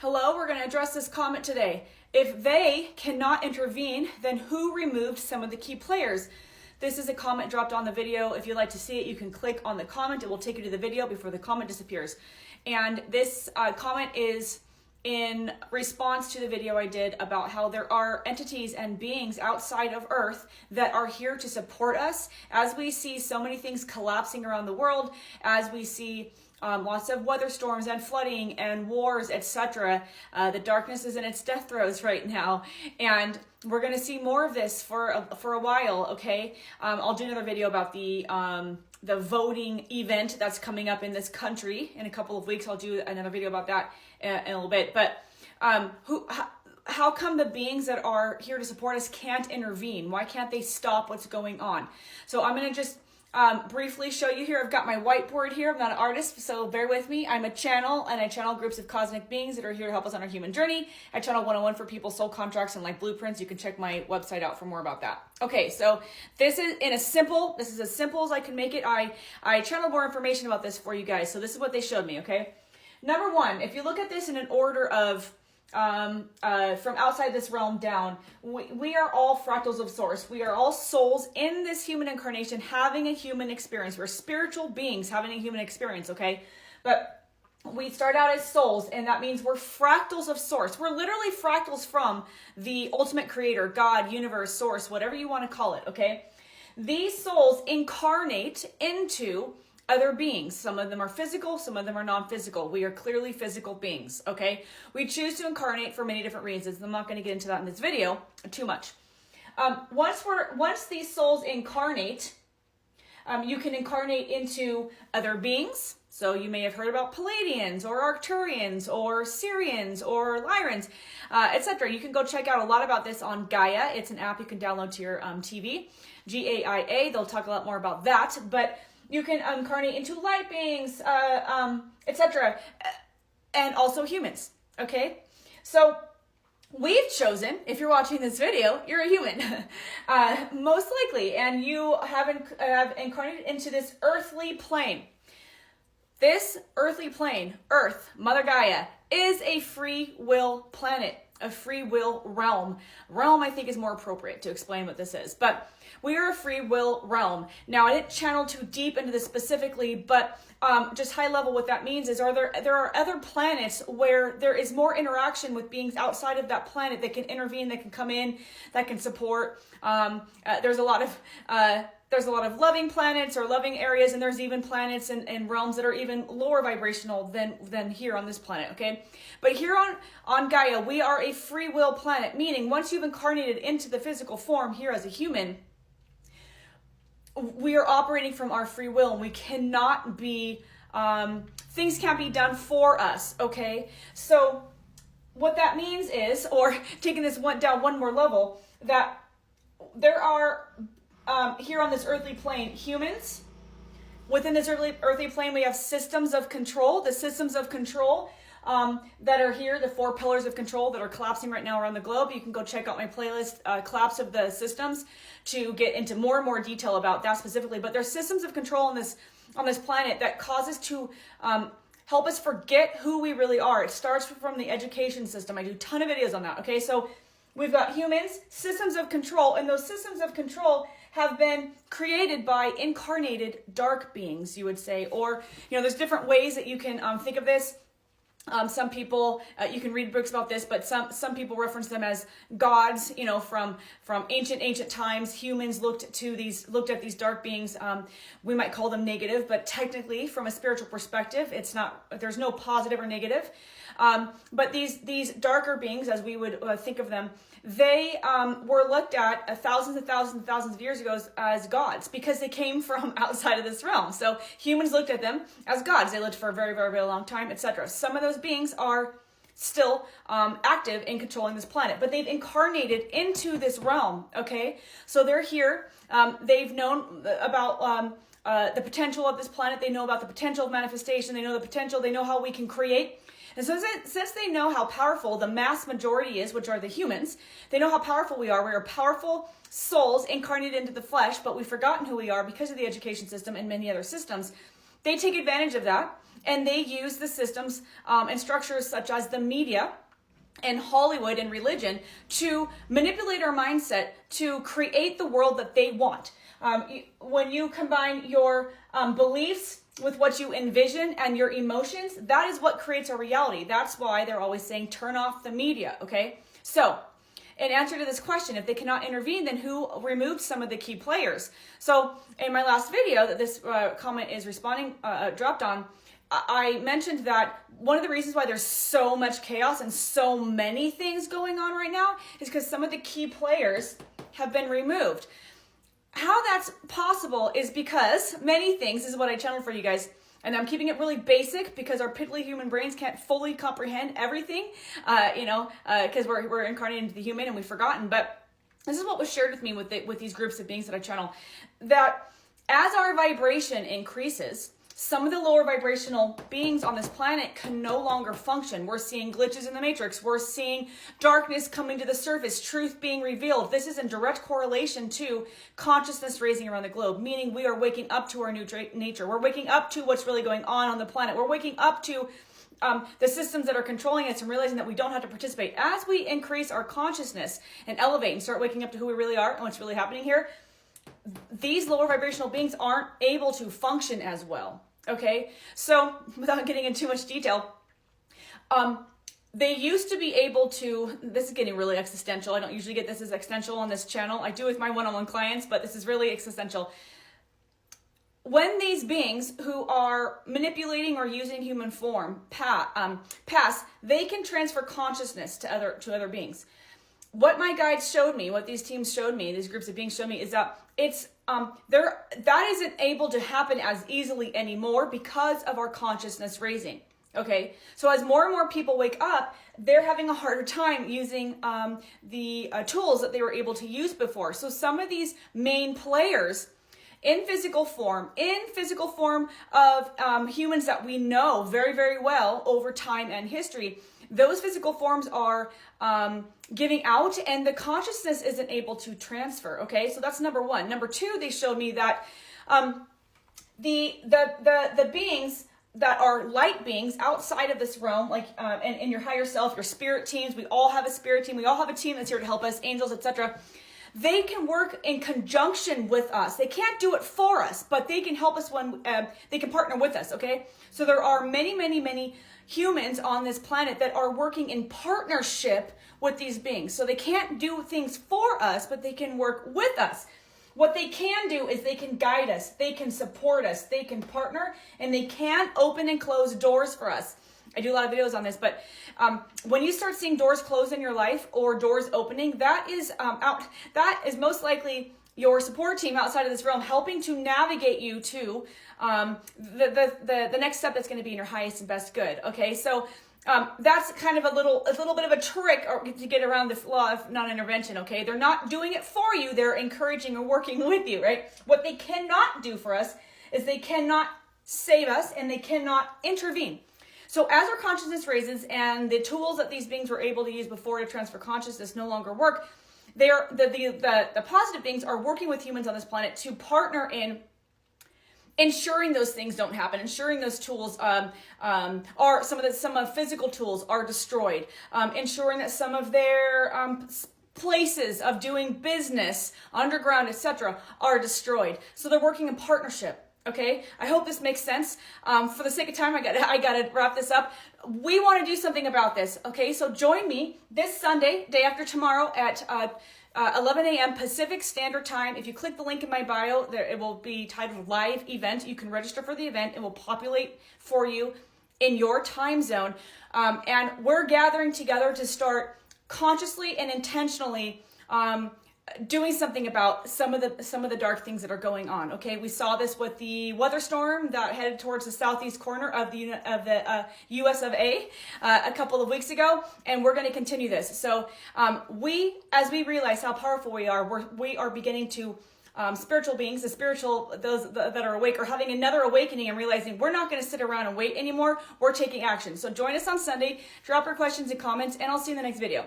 Hello, we're going to address this comment today. If they cannot intervene, then who removed some of the key players? This is a comment dropped on the video. If you'd like to see it, you can click on the comment. It will take you to the video before the comment disappears. And this comment is in response to the video I did about how there are entities and beings outside of Earth that are here to support us as we see so many things collapsing around the world, as we see lots of weather storms and flooding and wars, etc. The darkness is in its death throes right now, and we're going to see more of this for a while. Okay, I'll do another video about the voting event that's coming up in this country in a couple of weeks. I'll do another video about that in a little bit. But how come the beings that are here to support us can't intervene? Why can't they stop what's going on? So I'm going to just briefly show you here. I've got my whiteboard here. I'm not an artist, so bear with me. I'm a channel, and I channel groups of cosmic beings that are here to help us on our human journey. I channel 101 for people's soul contracts and like blueprints. You can check my website out for more about that. Okay, so this is as simple as I can make it. I channel more information about this for you guys. So this is what they showed me, okay? Number one, if you look at this in an order of from outside this realm down, we are all fractals of source. We are all souls in this human incarnation having a human experience. We're spiritual beings having a human experience, okay? But we start out as souls, and that means we're fractals of source. We're literally fractals from the ultimate creator, God, universe, source, whatever you want to call it, okay? These souls incarnate into other beings. Some of them are physical, some of them are non-physical. We are clearly physical beings, okay? We choose to incarnate for many different reasons. I'm not going to get into that in this video too much. Once these souls incarnate, you can incarnate into other beings. So you may have heard about Palladians or Arcturians or Syrians or Lyrans, etc. You can go check out a lot about this on Gaia. It's an app you can download to your TV, Gaia. They'll talk a lot more about that, but you can incarnate into light beings, etc., and also humans, okay? So we've chosen, if you're watching this video, you're a human, most likely, and you have incarnated into this earthly plane. This earthly plane, Earth, Mother Gaia, is a free will planet, a free will realm. Realm, I think, is more appropriate to explain what this is, but we are a free will realm. Now, I didn't channel too deep into this specifically, but just high level, what that means is there are other planets where there is more interaction with beings outside of that planet that can intervene, that can come in, that can support. There's a lot of loving planets or loving areas, and there's even planets and realms that are even lower vibrational than here on this planet, okay? But here on Gaia, we are a free will planet, meaning once you've incarnated into the physical form here as a human, we are operating from our free will, and we cannot be, things can't be done for us, okay? So what that means is, or taking this down one more level, that there are here on this earthly plane, humans. Within this earthly plane, we have systems of control. The systems of control that are here, the 4 pillars of control that are collapsing right now around the globe. You can go check out my playlist, Collapse of the Systems, to get into more and more detail about that specifically. But there's systems of control on this planet that cause us to help us forget who we really are. It starts from the education system. I do a ton of videos on that, okay? So we've got humans, systems of control, and those systems of control have been created by incarnated dark beings, you would say. Or, there's different ways that you can think of this. Some people, you can read books about this, but some people reference them as gods, from ancient times. Humans looked at these dark beings. We might call them negative, but technically from a spiritual perspective, there's no positive or negative. But these darker beings, as we would think of them, they were looked at thousands and thousands and thousands of years ago as gods because they came from outside of this realm. So humans looked at them as gods. They lived for a very, very, very long time, etc. Some of those beings are still active in controlling this planet, but they've incarnated into this realm, okay? So they're here. They've known about the potential of this planet. They know about the potential of manifestation. They know the potential. They know how we can create. And so since they know how powerful the mass majority is, which are the humans, they know how powerful we are. We are powerful souls incarnated into the flesh, but we've forgotten who we are because of the education system and many other systems. They take advantage of that, and they use the systems and structures such as the media and Hollywood and religion to manipulate our mindset to create the world that they want. When you combine your beliefs with what you envision and your emotions, that is what creates a reality. That's why they're always saying turn off the media, okay? So, in answer to this question, if they cannot intervene, then who removed some of the key players? So, in my last video that this comment is responding, dropped on, I mentioned that one of the reasons why there's so much chaos and so many things going on right now is because some of the key players have been removed. How that's possible is because many things, this is what I channeled for you guys, and I'm keeping it really basic because our piddly human brains can't fully comprehend everything, because we're incarnated into the human and we've forgotten. But this is what was shared with me with these groups of beings that I channel, that as our vibration increases, some of the lower vibrational beings on this planet can no longer function. We're seeing glitches in the matrix. We're seeing darkness coming to the surface, truth being revealed. This is in direct correlation to consciousness raising around the globe, meaning we are waking up to our new nature. We're waking up to what's really going on the planet. We're waking up to the systems that are controlling us and realizing that we don't have to participate. As we increase our consciousness and elevate and start waking up to who we really are and what's really happening here, these lower vibrational beings aren't able to function as well. Okay, so without getting into too much detail, they used to be able to, this is getting really existential. I don't usually get this as existential on this channel. I do with my one-on-one clients, but this is really existential. When these beings who are manipulating or using human form pass, they can transfer consciousness to other beings. What my guides showed me, what these teams showed me, these groups of beings showed me, is that it's that isn't able to happen as easily anymore because of our consciousness raising. Okay, so as more and more people wake up, they're having a harder time using the tools that they were able to use before. So some of these main players in physical form of humans that we know very, very well over time and history, those physical forms are giving out and the consciousness isn't able to transfer. Okay, so that's number one. Number two, they showed me that the beings that are light beings outside of this realm, like and in your higher self, your spirit teams, we all have a spirit team, we all have a team that's here to help us, angels, etc. They can work in conjunction with us. They can't do it for us, but they can help us when they can partner with us. Okay, so there are many, many, many humans on this planet that are working in partnership with these beings. So they can't do things for us, but they can work with us. What they can do is they can guide us, they can support us, they can partner, and they can open and close doors for us. I do a lot of videos on this, but when you start seeing doors close in your life or doors opening, that is most likely your support team outside of this realm helping to navigate you to the next step that's going to be in your highest and best good. Okay, so that's kind of a little bit of a trick to get around the law of non-intervention. Okay, they're not doing it for you; they're encouraging or working with you. Right? What they cannot do for us is they cannot save us and they cannot intervene. So as our consciousness raises and the tools that these beings were able to use before to transfer consciousness no longer work, the positive beings are working with humans on this planet to partner in ensuring those things don't happen, ensuring those tools are some of physical tools are destroyed, ensuring that some of their places of doing business, underground, etc., are destroyed. So they're working in partnership. Okay, I hope this makes sense. For the sake of time, I got to wrap this up. We want to do something about this. Okay, so join me this Sunday, day after tomorrow, at 11 a.m. Pacific Standard Time. If you click the link in my bio, it will be titled Live Event. You can register for the event. It will populate for you in your time zone. And we're gathering together to start consciously and intentionally doing something about some of the dark things that are going on. Okay, we saw this with the weather storm that headed towards the southeast corner of the U.S. of A. A couple of weeks ago, and we're going to continue this. So as we realize how powerful we are beginning to spiritual beings, those that are awake, are having another awakening and realizing we're not going to sit around and wait anymore. We're taking action. So join us on Sunday. Drop your questions and comments, and I'll see you in the next video.